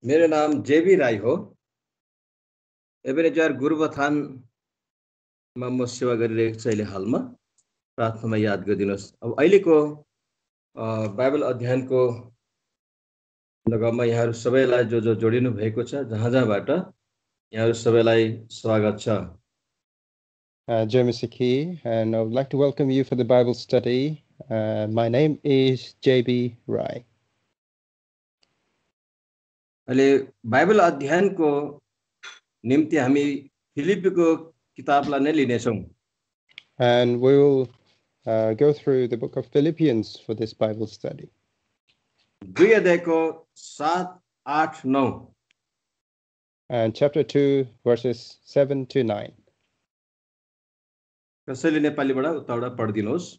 मेरो नाम जेबी राई हो। एबेनेजर गुरुबथानमा म सेवा गरिरहेको छु अहिले हालमा। प्रार्थनामा याद गरिदिनुहोस्। अब अहिलेको बाइबल अध्ययनको लगमा यहाँहरू सबैलाई जो जोडिनु भएको छ, जहाँबाट यहाँहरू सबैलाई स्वागत छ। Jeremy Siki, and I would like to welcome you for the Bible study. My name is JB Rai. अहिले बाइबल अध्ययनको निम्ति हामी फिलिपीको किताबलाई नै लिनेछौँ। And we will go through the book of Philippians for this Bible study. 2 अध्यायको 7, 8, 9 and chapter 2 verses 7 to 9. कसैले नेपालीबाट उताबाट पढिदिनुहोस्।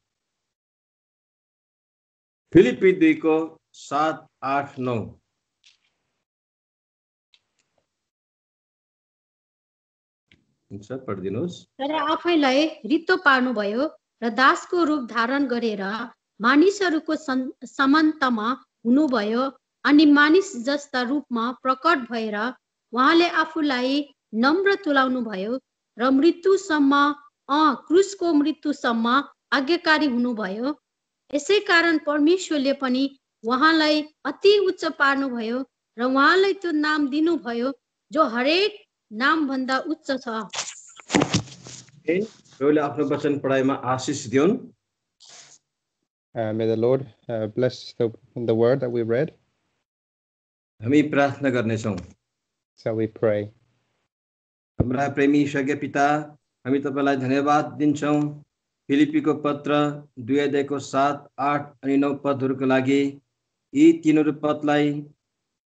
फिलिपी 2 को 7, 8, 9 पढिदिनुहोस्। तर आफैलाई रित्तो पार्नुभयो र दासको रूप धारण गरेर मानिसहरूको समान्तमा हुनुभयो अनि मानिस जस्ता रूपमा प्रकट भएर उहाँले आफूलाई नम्र तुलाउनु भयो र मृत्युसम्म क्रुसको मृत्युसम्म आज्ञाकारी हुनुभयो। यसै कारण परमेश्वरले पनि उहाँलाई अति उच्च पार्नुभयो र उहाँलाई त्यो नाम दिनुभयो जो हरेक नाम भन्दा उच्च छ। प्रभुले आफ्नो वचन पढाइमा आशिष दिउन्। May the Lord bless the word that we read. हामी प्रार्थना गर्नेछौँ। Shall we pray? हाम्रा प्रेमी स्वर्गीय पिता, हामी तपाईलाई धन्यवाद दिन्छौँ फिलिपीको पत्र 2 अध्यायको 7, 8 अनि 9 पदहरूको लागि। यी तीनहरू पदलाई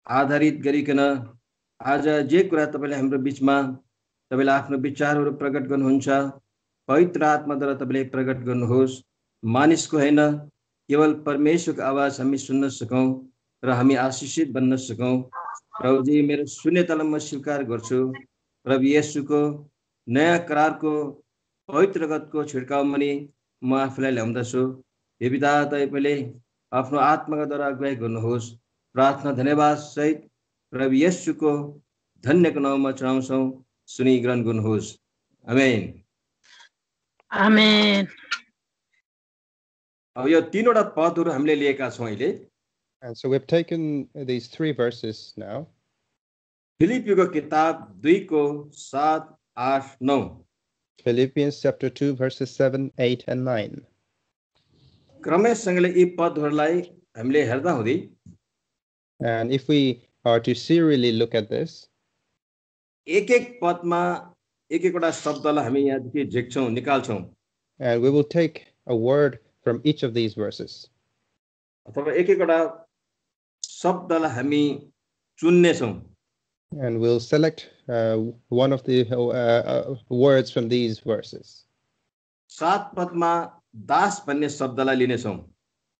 आधारित गरिकन आज जे कुरा तपाईले हाम्रो बीचमा तपाईले आफ्नो विचारहरू प्रकट गर्नुहुन्छ, पवित्र आत्माद्वारा तपाईले प्रकट गर्नुहोस्। मानिसको हैन, केवल परमेश्वरको आवाज हामी सुन्न सकौं र हामी आशीषित बन्न सकौं। प्रभुजी, मेरो शून्यतालाई म स्वीकार गर्छु। प्रभु येशूको नयाँ करारको पवित्र रगतको छिड्काउमा नि म आफूलाई ल्याउँदछु। हे पिता, तपाईले आफ्नो आत्माका द्वारा अगुवाई गर्नुहोस्। प्रार्थना धन्यवाद सहित प्रभु येशूको धन्यको नाममा चढाउँछौँ। सुनि ग्रहण गर्नुहोस्। आमेन। आमेन। अब यो तीनवटा पदहरू हामीले लिएका छौं अहिले। And so we've taken these 3 verses now. फिलिपीको किताब 2 को 7, 8, 9 Philippians chapter 2 verses 7, 8 and 9. क्रमसँगले यी पदहरूलाई हामीले हेर्दा हुँदै, And if we are to serially look at this, एक पदमा एक-एकवटा शब्दलाई हामी यहाँदेखि झिक्छौं, निकाल्छौं। and we will take a word from each of these verses. अथवा एक-एकवटा शब्दलाई हामी चुन्ने छौं। And we'll select one of the words from these verses. 7 पदमा दास भन्ने शब्दलाई लिने छौं।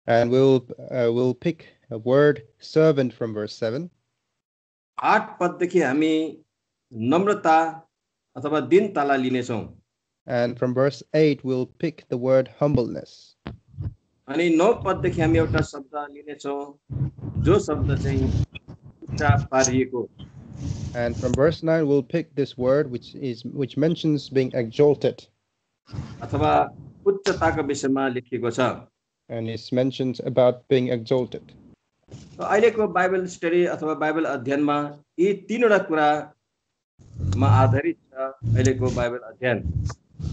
And we'll pick a word servant from verse 7. 8 पददेखि हामी नम्रता अथवा दीनतालाई लिने छौं। And from verse 8 we'll pick the word humbleness. अनि 9 पददेखि हामी एउटा शब्द लिने छौं, जो शब्द चाहिँ उच्च पारिएको। And from verse 9 we'll pick this word which mentions being exalted. अथवा उच्चताको विषयमा लेखिएको छ। And it mentions about being exalted. अहिलेको बाइबल स्टडी अथवा बाइबल अध्ययनमा यी तीनवटा कुरामा आधारित छ अहिलेको बाइबल अध्ययन।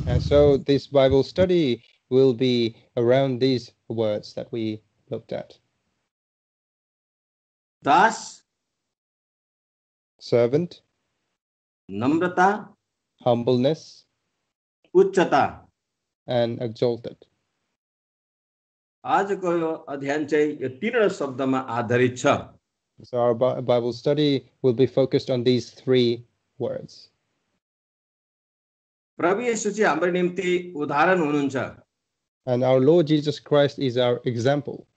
And so this Bible study will be around these words that we looked at. Das, Servant, Namrata, humbleness, उच्चता। and exalted. आजको यो अध्ययन चाहिँ यो तीनवटा शब्दमा आधारित छ। So our Bible study will be focused on these 3 words. प्रभु येशू चाहिँ हाम्रो निम्ति उदाहरण हुनुहुन्छ। And our Lord Jesus Christ is our example.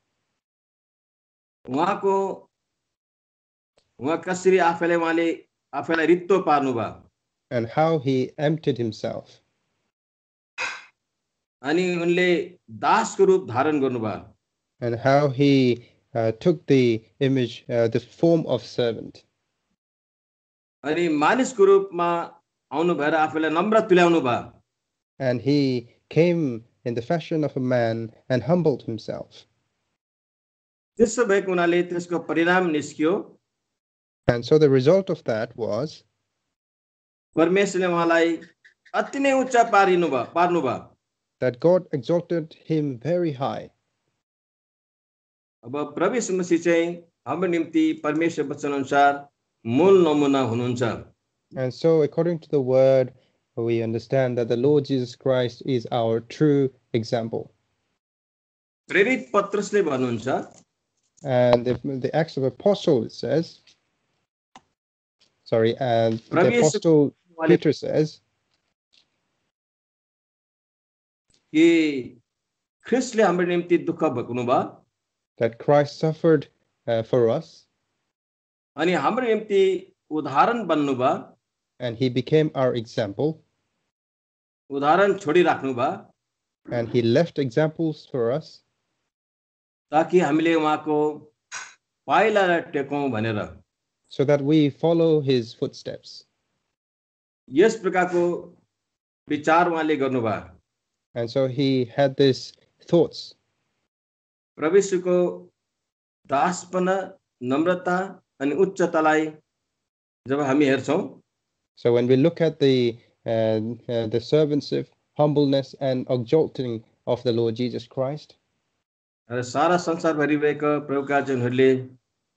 उहाँ कसरी आफैलाई रित्तो पार्नुभयो, and how he emptied himself. अनि उनले दासको रूप धारण गर्नुभयो, and how he took the image, the form of servant. अनि मानिसको रूपमा आउनु भएर आफूलाई नम्र तुल्याउनु भयो. And he came in the fashion of a man and humbled himself. त्यसो भएको हुनाले त्यसको परिणाम निस्कियो. And so the result of that was परमेश्वरले उहाँलाई अति नै उच्च पार्नु भयो. that God exalted him very high. अब प्रभु यीशु मसीह चाहिँ हाम्रो निम्ति परमेश्वर वचन अनुसार मूल नमुना हुनुहुन्छ. And so according to the word, we understand that the Lord Jesus Christ is our true example. प्रेरित पत्रसले भन्नुहुन्छ, And the Acts of Apostle, it says, and the Apostle Peter says कि ख्रिस्टले हाम्रो निम्ति दुःख भोग्नु भयो that Christ suffered for us, अनि हाम्रो निम्ति उदाहरण बन्नु भयो. and he became our example, उदाहरण छोडिराख्नु भयो and he left examples for us, ताकि हामीले उहाँको पाइलालाई टेकौं भनेर. so that we follow his footsteps. यस प्रकारको विचार उहाँले गर्नुभयो. And so he had these thoughts. प्रभु यीशुको दासपना, नम्रता अनि उच्चतालाई जब हामी हेर्छौं, So when we look at the servantship, humbleness, and exalting of the Lord Jesus Christ, र सारा संसारभरि भएका प्रभुका जनहरूले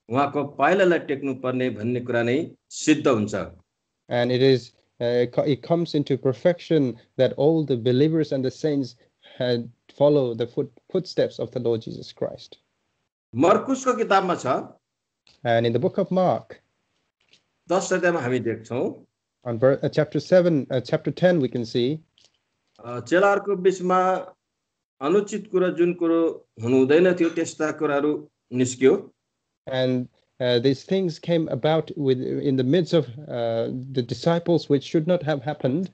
उहाँको पाइलालाई टेक्नु पर्ने भन्ने कुरा नै सिद्ध हुन्छ. and it comes into perfection that all the believers and the saints had follow the footsteps of the Lord Jesus Christ. मर्कुसको किताबमा छ, And in the book of Mark, 10 अध्यायमा हामी देख्छौं, on chapter 10, we can see चेलाहरूको बीचमा अनुचित कुरा जुन कुरो हुनु हुँदैन थियो त्यस्ता कुराहरू निस्क्यो. and these things came about in the midst of the disciples, which should not have happened.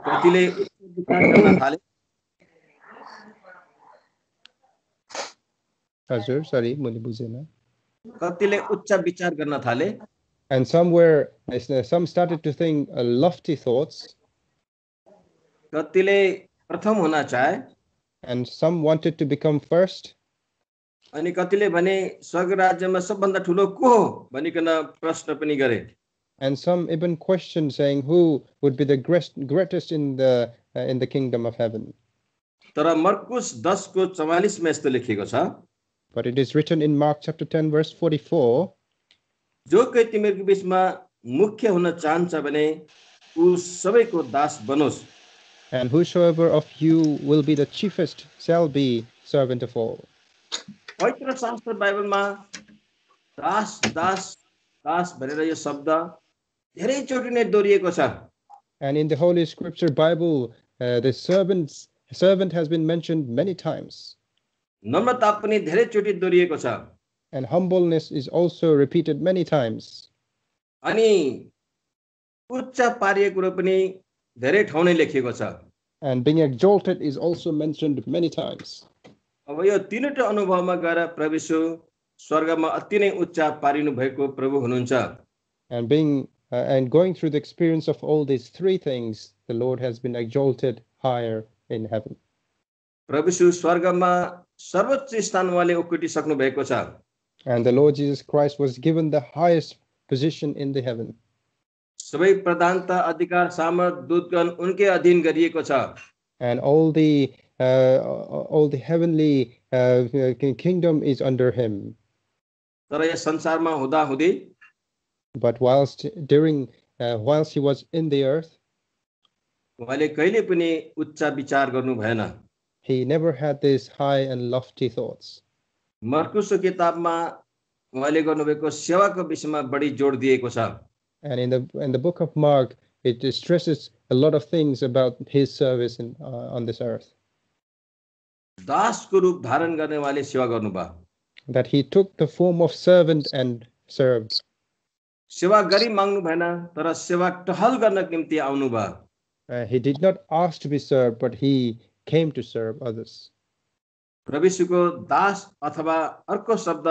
कतिले विचार गर्न थाले, Hazur, sorry, मैले बुझेन. कतिले उच्च विचार गर्न थाले, And some started to think lofty thoughts, कतिले प्रथम हुन चाहे, and some wanted to become first, अनि कतिले भने स्वर्ग राज्यमा सबभन्दा ठुलो को हो भनिकन प्रश्न पनि गरे. and some even questioned, saying, who would be the greatest in the kingdom of heaven? तर मर्कुस 10 को 44 मा यस्तो लेखिएको छ, But it is written in Mark chapter 10, verse 44, जो कोही तिमीहरूको बीचमा मुख्य हुन चाहन्छ भने ऊ सबैको दास बनोस्. and whosoever of you will be the chiefest shall be servant of all. पवित्र शास्त्र बाइबलमा दास दास दास भनेर यो शब्द धेरैचोटि नै दोहोरिएको छ. And in the Holy Scripture Bible, the servant has been mentioned many times. Namrata पनि धेरैचोटि दोहोरिएको छ. And humbleness is also repeated many times. अनि उच्च पारिएको कुरो पनि धेरै ठाउँ नै लेखिएको छ. And being exalted is also mentioned many times. अब यो तीनवटा अनुभवमा गएर प्रभु यीशु स्वर्गमा अति नै उच्च पारिनु भएको प्रभु हुनुहुन्छ. And going through the experience of all these three things, the Lord has been exalted higher in heaven. प्रभु यीशु स्वर्गमा सर्वोच्च स्थान उहाँले ओगटिसक्नु भएको छ. And the Lord Jesus Christ was given the highest position in the heaven. सबै प्रधानता, अधिकार, सामर्थ, दूतगण उनकै अधीन गरिएको छ. And all the heavenly kingdom is under him. तर यस संसारमा हुँदा हुँदै But whilst he was in the earth, उहाँले कहिले पनि उच्च विचार गर्नु भएन. he never had these high and lofty thoughts. मर्कुसको किताबमा उहाँले गर्नुभएको सेवाको विषयमा बढी जोड दिएको छ. And in the book of Mark, it stresses a lot of things about his service on this earth. दासको रूप धारण गर्ने उहाँले सेवा गर्नुभयो. That he took the form of servant and served. सेवा गरी माग्नु भएन, तर सेवा टहल गर्नको निम्ति आउनु भयो. He did not ask to be served, but he came to serve others. प्रभु यीशुको दास अथवा अर्को शब्द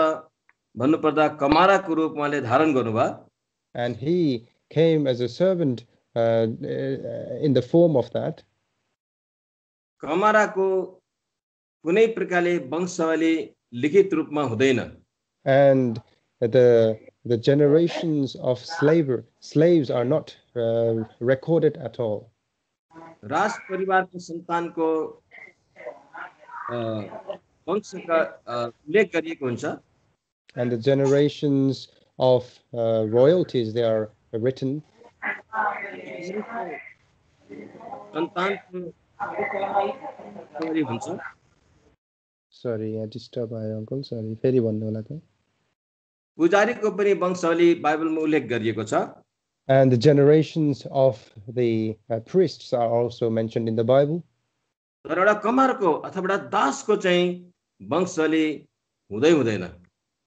भन्नुपर्दा कमाराको रूप उहाँले धारण गर्नुभयो. And he came as a servant in the form of that. कमाराको कुनै प्रकारले वंशावली लिखित रूपमा हुँदैन. And the generations of slaves are not recorded at all. राज परिवारको सन्तानको वंशका उल्लेख गरिएको हुन्छ. And the generations of royalties, they are written. सन्तानको हुन्छ. Sorry, I disturbed my uncle. Sorry, फेरि भन्नु होला त. पुजारीको पनि वंशावली बाइबलमा उल्लेख गरिएको छ. And the generations of the priests are also mentioned in the Bible. तर एउटा कमारको अथवा एउटा दासको चाहिँ वंशावली हुँदै हुँदैन.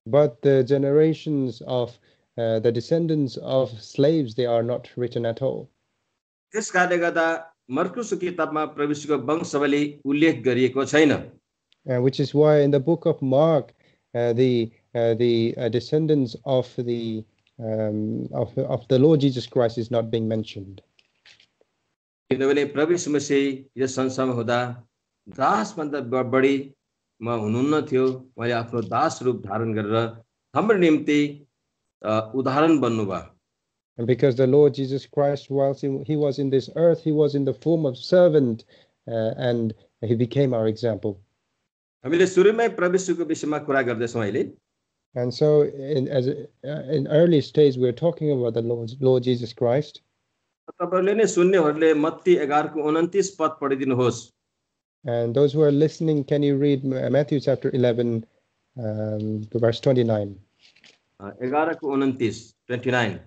But the generations of the descendants of slaves, they are not written at all. त्यस कारणले गर्दा मर्कुसको किताबमा प्रभुको वंशावली उल्लेख गरिएको छैन. Which is why in the book of Mark, the descendants of the Lord Jesus Christ is not being mentioned. किनभने प्रभु यीशु मसीह यस संसारमा हुँदा दासभन्दा बढीमा हुनुहुन्न थियो. उहाँले आफ्नो दास रूप धारण गरेर हाम्रो निम्ति उदाहरण बन्नुभयो. And because the Lord Jesus Christ, whilst he was in this earth, he was in the form of servant, and he became our example. हामीले सुरुमै प्रभु यीशुको विषयमा कुरा गर्दैछौँ अहिले. And so in early stage we're talking about the Lord Jesus Christ. तपाईहरुले नै सुन्नेहरुले मत्ती 11:29 पद पढिदिनुहोस्. And those who are listening, can you read Matthew chapter 11 verse 29? 11:29 29.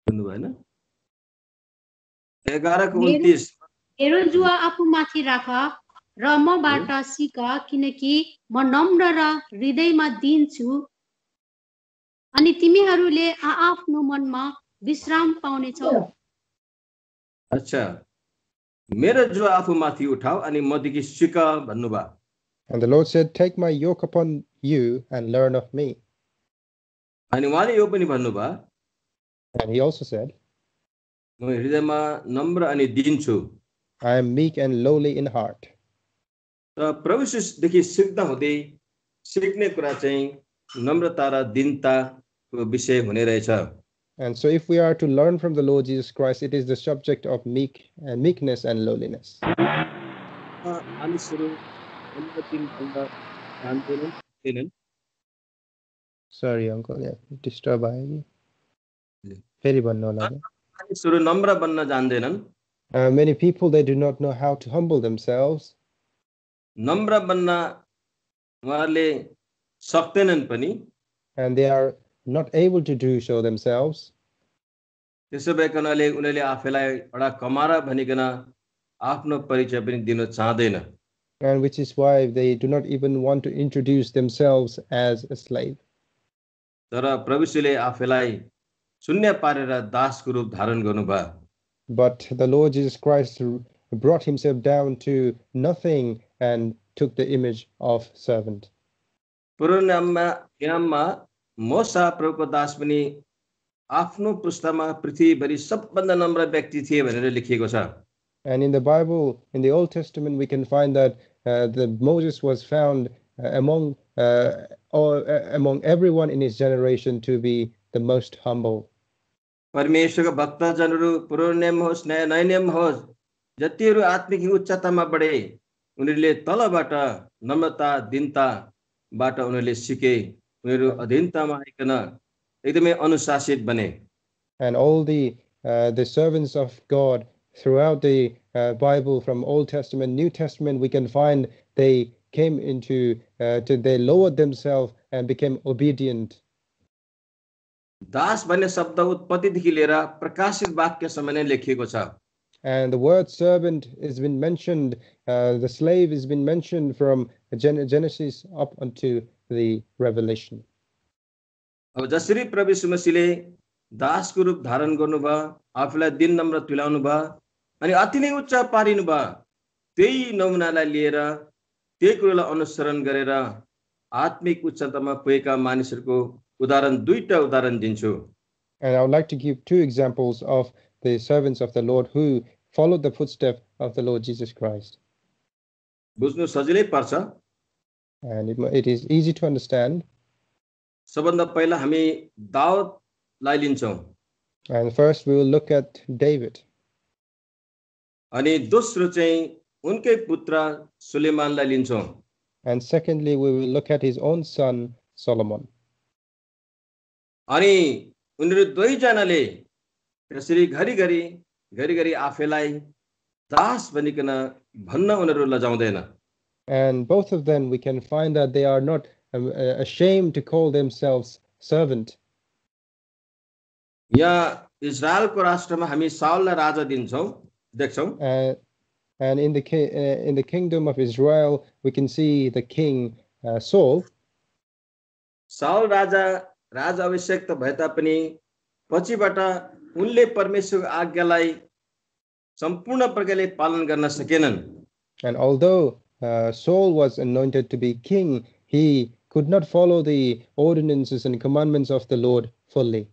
हैन 11:29. मेरो जुवा आफूमाथि राख र मबाट सिक, किनकि म नम्र र हृदयमा दीन छु, अनि तिमीहरूले आफ्नो मनमा विश्राम पाउनेछौ. अच्छा, मेरो जुवा आफूमाथि उठाऊ अनि मदेखि सिक भन्नुभयो. And the Lord said, take my yoke upon you and learn of me. अनि उहाँले यो पनि भन्नुभयो, And he also said, म हृदयमा नम्र अनि दीन छु. I am meek and lowly in heart. र प्रभु यीशुदेखि सिक्दा हुँदै सिक्ने कुरा चाहिँ नम्रता र दीनताको विषय हुने रहेछ. And so if we are to learn from the Lord Jesus Christ, it is the subject of meekness and lowliness. Sorry, uncle. Yeah, disturb आएगी. फेरि भन्नु होला. मानिसहरु नम्र बन्न जान्दैनन्. Many people, they do not know how to humble themselves. नम्र बन्न उहाँहरूले सक्दैनन् पनि. And they are not able to do so themselves. त्यसो भएकोले उनीहरूले आफैलाई एउटा कमारा भनिकन आफ्नो परिचय पनि दिन चाहदैन. And which is why they do not even want to introduce themselves as a slave. तर प्रभुले आफैलाई शून्य पारेर दासको रूप धारण गर्नुभयो. But the Lord Jesus Christ brought himself down to nothing and took the image of servant. पुराणमा मोसा प्रभुको दास पनि आफ्नो पुस्तामा पृथ्वीभरि सबभन्दा नम्र व्यक्ति थिए भनेर लेखिएको छ. And in the Bible, in the Old Testament, we can find that Moses was found among everyone in his generation to be the most humble. परमेश्वरको भक्तजनहरू पुरानो नियम होस् नयाँ नियम होस्, जतिहरू आत्मिक उच्चतामा बढे उनीहरूले तलबाट नम्रता दीनताबाट उनीहरूले सिके. उनीहरू अधीनतामा आइकन एकदमै अनुशासित बने. And all the servants of God throughout the Bible, from Old Testament, New Testament, we can find they came into they lowered themselves and became obedient. दास भन्ने शब्द उत्पत्तिदेखि लिएर प्रकाशित वाक्यसम्म नै लेखिएको छ. And the word servant has been mentioned, the slave has been mentioned from Genesis up unto the Revelation. अब जसरी प्रभु यीशु मसीहले दासको रूप धारण गर्नुभयो, आफूलाई दीन नम्र तुल्याउनु भयो अनि अति नै उच्च पारिनु भयो, त्यही नमुनालाई लिएर त्यही कुरालाई अनुसरण गरेर आत्मिक उच्चतामा पुगेका मानिसहरूको उदाहरण दुईटा उदाहरण दिन्छु। And I would like to give two examples of the servants of the Lord who followed the footsteps of the Lord Jesus Christ. बुझ्नु सजिलै पर्छ। And it is easy to understand. सबभन्दा पहिला हामी दाउदलाई लिन्छौँ And first we will look at David. अनि दोस्रो चाहिँ उनकै पुत्र सुलेमानलाई लिन्छौँ। And secondly, we will look at his own son, Solomon. अनि उनीहरू दुवैजनाले त्यसरी घरिघरि आफैलाई दास भनिकन भन्न उनीहरू लजाउँदैन। And both of them, we can find that they are not ashamed to call themselves servant. यहाँ इजरायलको राष्ट्रमा हामी साउललाई राजा देख्छौँ। And in the kingdom of Israel, we can see the king Saul. Saul राजा अभिषेक त भए तापनि पछिबाट उनले परमेश्वरको आज्ञालाई सम्पूर्ण प्रकारले पालन गर्न सकेनन्। And although Saul was anointed to be king, he could not follow the ordinances and commandments of the Lord fully.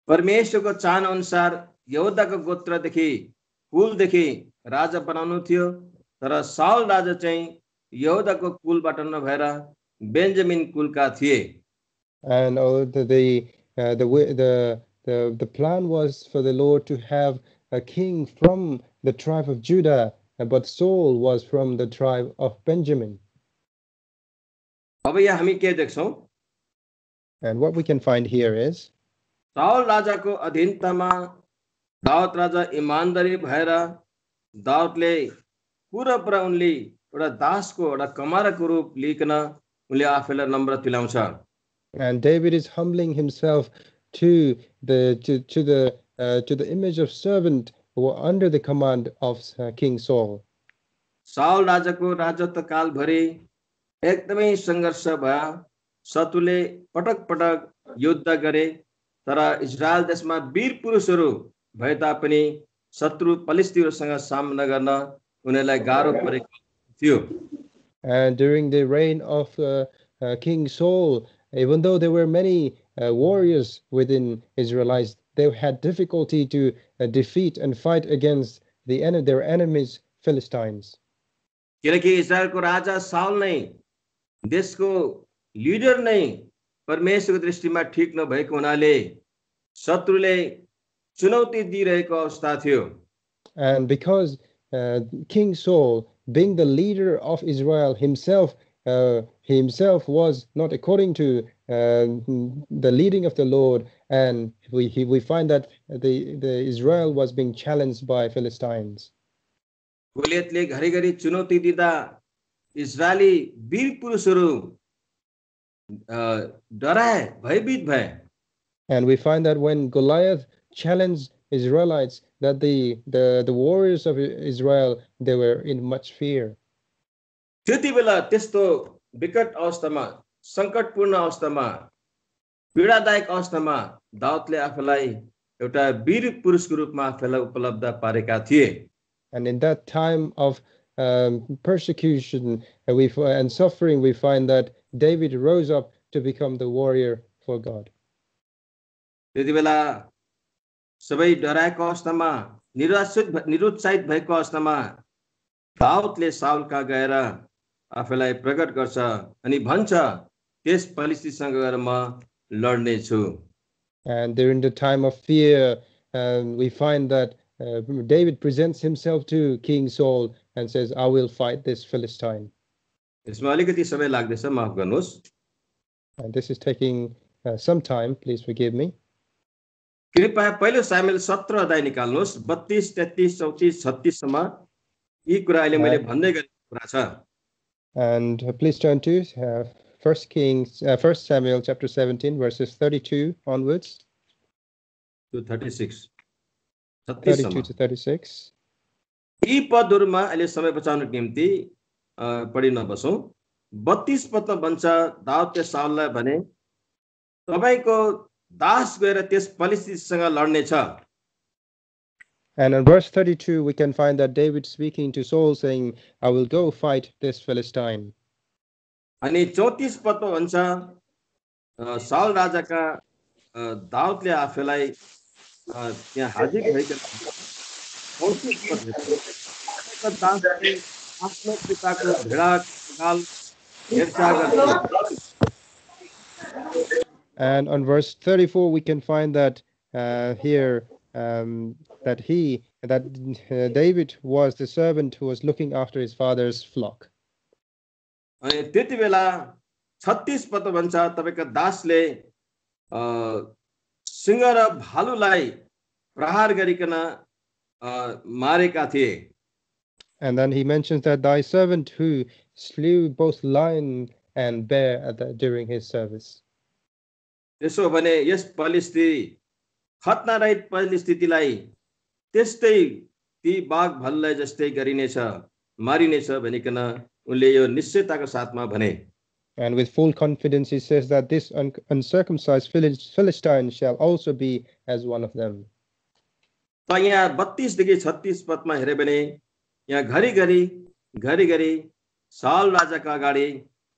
परमेश्वरको चाहना अनुसार यहुदाको गोत्रदेखि कुलदेखि राजा बनाउनु थियो, तर साउल राजा चाहिँ यहुदाको कुलबाट नभएर बेन्जामिन कुलका थिए। And the plan was for the Lord to have a king from the tribe of Judah, but Saul was from the tribe of Benjamin. अब यहाँ हामी के देख्छौँ? And what we can find here is Saul राजाको अधीनतामा दाउद राजा इमानदारी भएर दाउदले पुरा उनले एउटा दासको एउटा कमाराको रूप लिइकन उनले आफैलाई नम्र तुल्याउँछ। And David is humbling himself to the image of servant who were under the command of King Saul. Saul राजाको राजत्व कालभरि एकदमै सङ्घर्ष भयो। शत्रुले पटक युद्ध गरे, तर इजरायल देशमा वीर पुरुषहरू भए तापनि शत्रु फलिस्तीहरूसँग सामना गर्न उनीहरूलाई गाह्रो परेको थियो। And during the reign of King Saul, even though there were many warriors within Israelites, they had difficulty to defeat and fight against their enemies, Philistines. किनकि इजरायलको राजा साउल नै देशको लिडर नै परमेश्वरको दृष्टिमा ठिक नभएको हुनाले शत्रुले चुनौती दिइरहेको अवस्था थियो। And because King Saul, being the leader of Israel himself, he himself was not according to the leading of the Lord, and we find that the Israel was being challenged by Philistines. गोलियतले घरिघरि चुनौती दिँदा इजरायली वीर पुरुषहरू डराए, भयभीत भए। And we find that when Goliath challenged Israelites, that the warriors of Israel, they were in much fear. त्यति बेला त्यस्तो विकट अवस्थामा, संकटपूर्ण अवस्थामा, पीडादायक अवस्थामा दाउदले आफूलाई एउटा वीर पुरुषको रूपमा आफूलाई उपलब्ध पारेका थिए। And in that time of persecution and suffering, we find that David rose up to become the warrior for God. त्यति बेला सबै डराएको अवस्थामा, निरुत्साहित भएको अवस्थामा दाउदले साउलका गएर आफूलाई प्रकट गर्छ अनि भन्छ, त्यस फलिस्तीसँग गएर म लड्ने छु। And during the time of fear, we find that David presents himself to King Saul and says, I will fight this Philistine. यसमा अलिकति समय लाग्दैछ, माफ गर्नुहोस्। And this is taking some time, please forgive me. कृपया पहिलो सामुएल 17 अध्याय निकाल्नुहोस्, 32, 33, 34, 36 सम्म यी कुरा अहिले मैले भन्दै गरेको कुरा छ। And please turn to 1 Samuel chapter 17 verses 32 onwards. To 36. 32 to 36. यी पदहरूमा अहिले समय बचाउनको निम्ति पढि नबसौं। 32 पदमा भन्छ, दाउदले साउललाई भने, तपाईको दास गएर त्यस फलिस्तीसँग लड्ने छ। And in verse 32, we can find that David speaking to Saul saying, I will go fight this Philistine. अनि 34 पदमा भन्छ साउल राजाका दाउदले आफैलाई त्यहाँ हाजिर भइकन 34 पद हेर्नु दासले आफ्नो पिताको भेडा गाल हेरचाह गर्थे And on verse 34, we can find that here that David was the servant who was looking after his father's flock. अनि त्यति बेला 36 पद भन्छ तपाईको दासले सिंह र भालुलाई प्रहार गरिकन मारेका थिए. And then he mentions that thy servant who slew both lion and bear during his service. त्यसो भने यस परिस्थिति खतनारहित परिस्थितिलाई त्यस्तै ती बाघ भालुलाई जस्तै गरिनेछ मारिनेछ भनिकन उनले यो निश्चयताको साथमा भने. And with full confidence he says that this uncircumcised Philistine shall also be as one of them. त यहाँ 32 देखि 36 पदमा हेरे भने यहाँ घरिघरि साउल राजाका अगाडि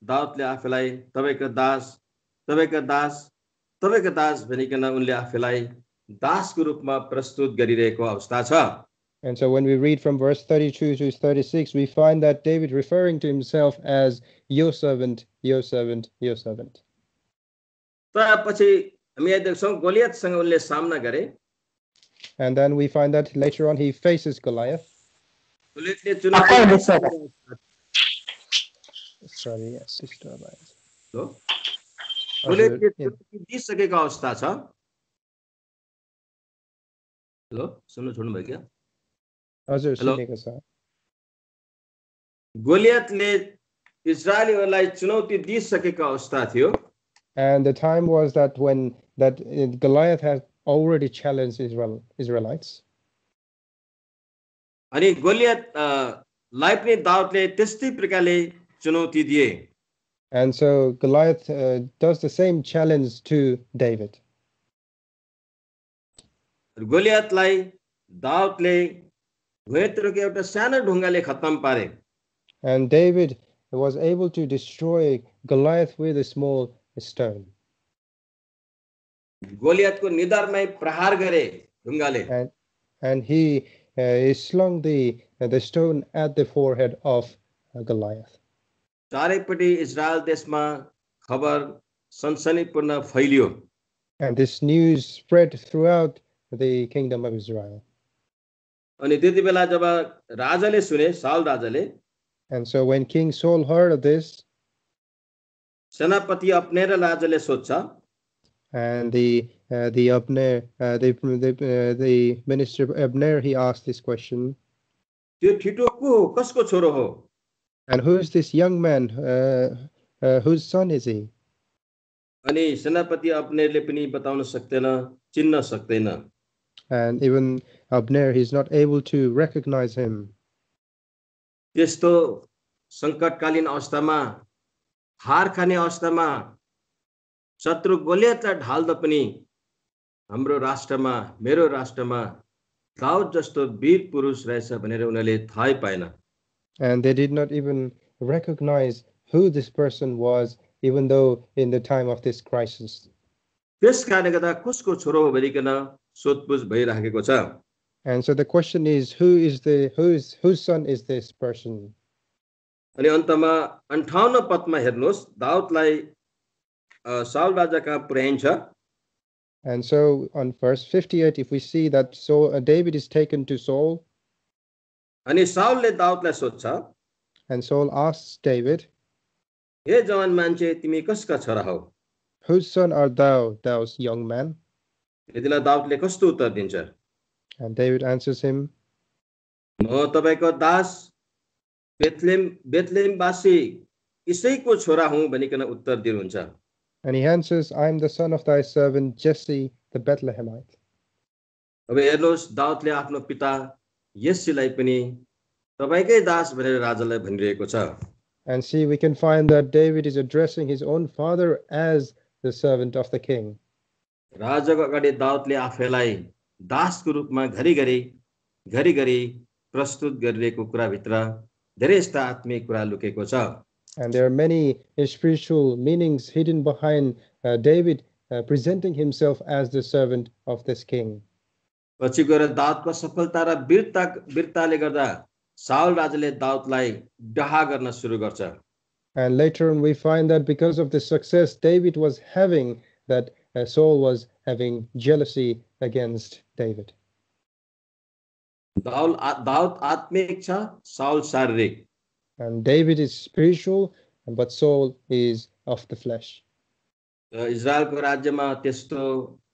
दाउदले आफैलाई तपाईको दास भनिकन उनले आफैलाई दासको रूपमा प्रस्तुत गरिरहेको अवस्था छ. And so when we read from verse 32 to 36, we find that David referring to himself as your servant, your servant, your servant. त्यसपछि हामी यहाँ देख्छौं गोलियतसँग उनले सामना गरे. And then we find that later on he faces Goliath. गोलियतले चुनौती Sorry, yes, disturbance. गोलियतले चुनौती दिइसकेको अवस्था छ. हेलो सुन्नु छोड्नु भयो क्या? हजुर सुनेको छ. गोलियतले इजरायलीहरूलाई चुनौती दिइसकेको अवस्था थियो. And the time was that when Goliath had already challenged Israelites. अनि गोलियतलाई पनि दाउदले त्यस्तै प्रकारले चुनौती दिए. And so Goliath does the same challenge to David. गोलियतलाई दाउदले भुइँतिरको एउटा सानो ढुङ्गाले खत्तम पारे. And David was able to destroy Goliath with a small stone. गोलियतको निधारमै प्रहार गरे ढुङ्गाले. And he slung the stone at the forehead of Goliath. चारैपट्टि इजरायल देशमा खबर सनसनीपूर्ण फैलियो. And this news spread throughout the kingdom of Israel. अनि त्यति बेला जब राजाले सुने साउल राजाले. And so when King Saul heard of this, सेनापति अब्नेर राजाले सोध्छ. And the minister Abner, he asked this question. त्यो ठिटो को हो? कसको छोरो हो? And who is this young man? Whose son is he? अनि सेनापति अब्नेरले पनि बताउन सक्दैन, चिन्न सक्दैन. And even Abner, he's not able to recognize him. त्यस्तो संकटकालीन अवस्थामा हार खाने अवस्थामा शत्रु गोलियतलाई ढाल्दा पनि हाम्रो राष्ट्रमा मेरो राष्ट्रमा दाउद जस्तो वीर पुरुष रहेछ भनेर उनीहरूले थाहै पाएन. And they did not even recognize who this person was, even though in the time of this crisis. त्यस कारणले गर्दा कसको छोरो हो भनिकन सोधपुछ भइराखेको छ. And so the question is, whose son is this person? अनि अन्तमा 58 पदमा हेर्नुहोस् दाउदलाई साउल राजा कहाँ पुर्याइन्छ. And so on verse 58, if we see that David is taken to Saul. अनि साउलले दाउदलाई सोध्छ. And Saul asks David, हे जवान मान्छे तिमी कसका छोरा हौ? Whose son art thou, thou young man? यतिलाई दाउदले कस्तो उत्तर दिन्छ? And David answers him, म तपाईको दास बेथलेहमवासी इसैको छोरा हुँ भनिकन उत्तर दिनुहुन्छ. And he answers, I am the son of thy servant Jesse the Bethlehemite. अब हेर्नुहोस् दाउदले आफ्नो पिता यस्सीलाई पनि तपाईकै दास भनेर राजालाई भनिरहेको छ. And see, we can find that David is addressing his own father as the servant of the king. राजाको अगाडि दाउदले आफैलाई दासको रूपमा घरिघरि घरिघरि प्रस्तुत गरिरहेको कुराभित्र धेरै यस्ता आत्मिक कुरा लुकेको छ। And there are many spiritual meanings hidden behind David presenting himself as the servant of this king. पछि गएर दाउदको सफलता र वीरताले गर्दा साउल राजाले दाउदलाई डहा गर्न सुरु गर्छ। And later on we find that because of the success David was having, that Saul was having jealousy against David. Daud आत्मिक छ, साउल शारीरिक। And David is spiritual, but Saul is of the flesh. इजरायलको राज्यमा त्यस्तो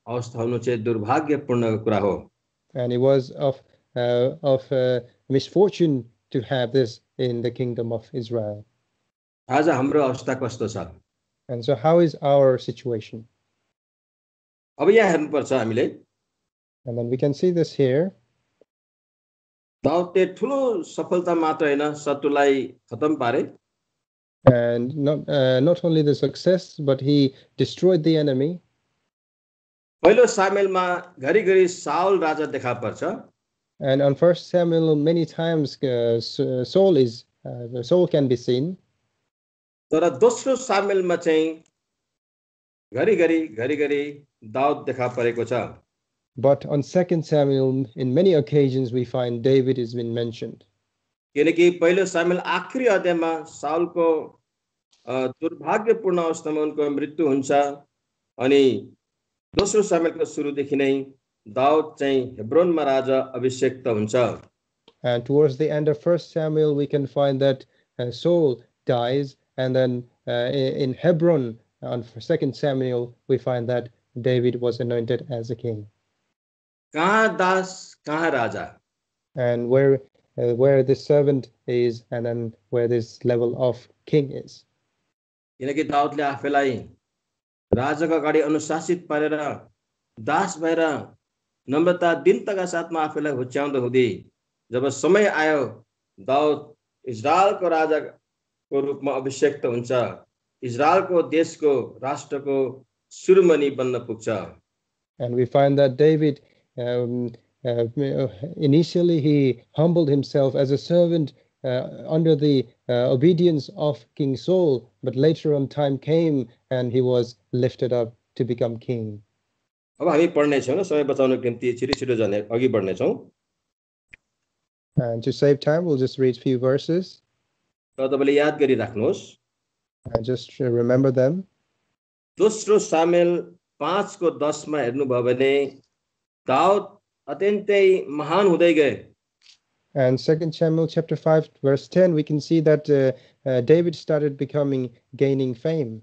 अवस्था हुनु चाहिँ दुर्भाग्यपूर्ण कुरा हो। And it was of misfortune to have this in the kingdom of Israel. आज हाम्रो अवस्था कस्तो छ? And so how is our situation? अब यहाँ हेर्नुपर्छ हामीले। And then we can see this here. दाउदले ठुलो सफलता मात्र हैन, शत्रुलाई खतम पारे। And not only the success, but he destroyed the enemy. पहिलो सामुएलमा घरिघरि साउल राजा देखा पर्छ। And on 1 Samuel many times Saul can be seen. तर दोस्रो सामुएलमा चाहिँ घरिघरि दाउद देखा परेको छ। But on 2 Samuel, in many occasions, we find David has been mentioned. किनकि पहिलो सामुएल आखिरी अध्यायमा साउलको दुर्भाग्यपूर्ण अवस्थामा उनको मृत्यु हुन्छ अनि दोस्रो सामुएलको सुरुदेखि नै दाउद चाहिँ हेब्रोनमा राजा अभिषेक्त हुन्छ। And towards the end of 1 Samuel, we can find that Saul dies, and then in Hebron, on 2 Samuel, we find that David was anointed as a king. कहाँ दास कहाँ राजा? And where the servant is, and then where this level of king is. किनकि दाउदले आफैलाई राजाको अगाडि अनुशासित पारेर दास भएर नम्रता दीनताका साथमा आफैलाई हुच्याउँदै हुँदै जब समय आयो दाउद इजरायलको राजाको रूपमा अभिषेक्त हुन्छ, इजरायलको देशको राष्ट्रको शिरोमणि बन्न पुग्छ। And we find that David initially he humbled himself as a servant under the obedience of King Saul, but later on time came and he was lifted up to become king. अब हामी पढ्ने छौं न, समय बचाउनको निम्ति छिटो जाने अघि बढ्ने छौं। And to save time, we'll just read few verses. र तपाईले याद गरिराख्नुहोस्। And just remember them. दोस्रो सामुएल 5:10 मा हेर्नुभयो भने दाउद अत्यन्तै महान हुँदै गए। And 2 Samuel chapter 5 verse 10, we can see that David started gaining fame.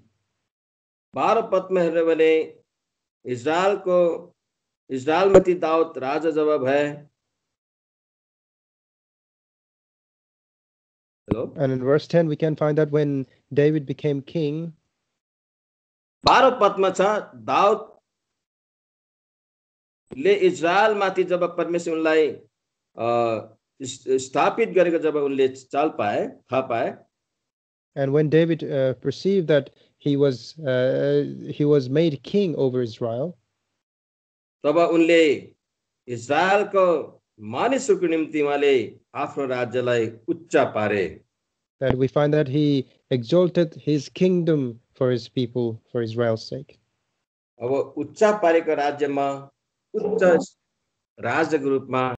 12 पदमा हेर्नु भने इजरायलमाथि दाउद राजा जब भए। Hello? And in verse 10 we can find that when David became king, 12 पदमा छ दाउदले इजरायलमाथि जब परमेश्वर उनलाई स्थापित गरेको जब उनले थाहा पाए। And when David perceived that he was made king over Israel, तब उनले इजरायलको मानिसहरूको निम्ति उहाँले आफ्नो राज्यलाई उच्च पारे। that we find that he exalted his kingdom for his people, for Israel's sake. अब उच्च पारेको राज्यमा उच्च राजाको रूपमा